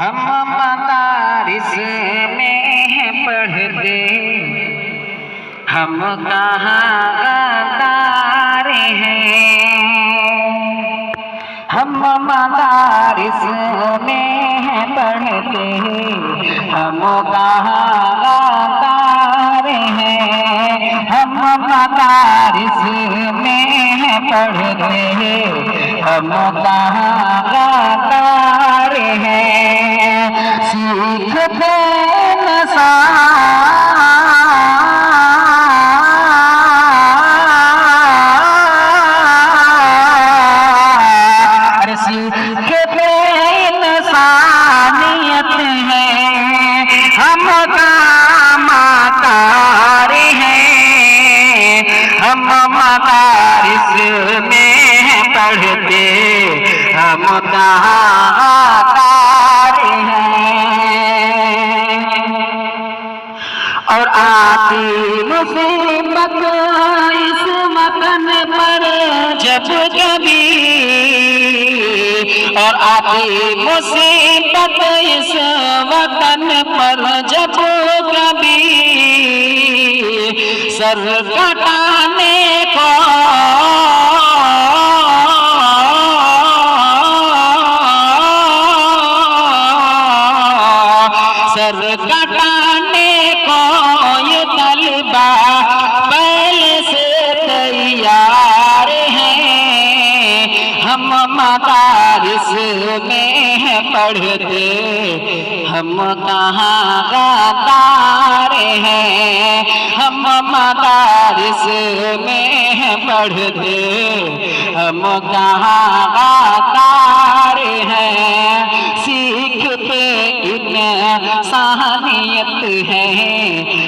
हम मदारिस में पढ़ते हम कहाँ गद्दार हैं। हम मदारिस में पढ़ते हम कहाँ गद्दार हैं। हम मदारिस में पढ़ते हम कहाँ गद्दार हैं। सीखते इंसानियत है हम कामाकार हैं। हम मदारिस में पढ़ते हम कहाँ हैं। और आती मुसीबत इस वतन पर जब कभी, और आती मुसीबत इस वतन पर जब कभी, सर कटाने को सर कटाने को ये तलबा पहले से तैयार हैं। हम मदारिस में पढ़ते हम कहाँ गद्दार हैं। हम मदारिस में पढ़ते हम कहाँ गद्दार हैं। सीखते इंसानियत है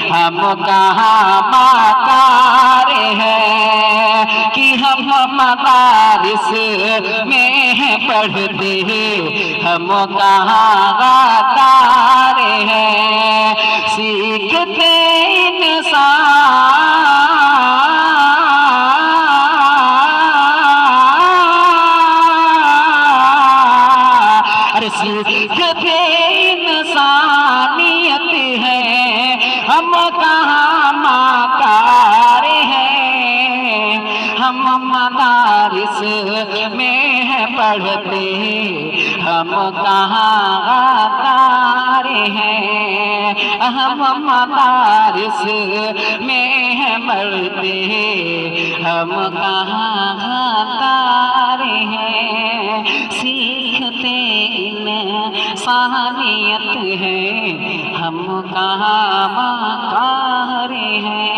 हम कहाँ माकार हैं। कि हम मदारिस में पढ़ते हम कहाँ गद्दार हैं। सीखते सीखते इंसानियत है हम कहाँ माकार हैं। हम मदारिस में पढ़ते हम कहाँ गद्दार हैं। हम मदारिस में पढ़ते हम कहाँ गद्दार हैं। सीखते इंसानियत है हम कहाँ माकार हैं।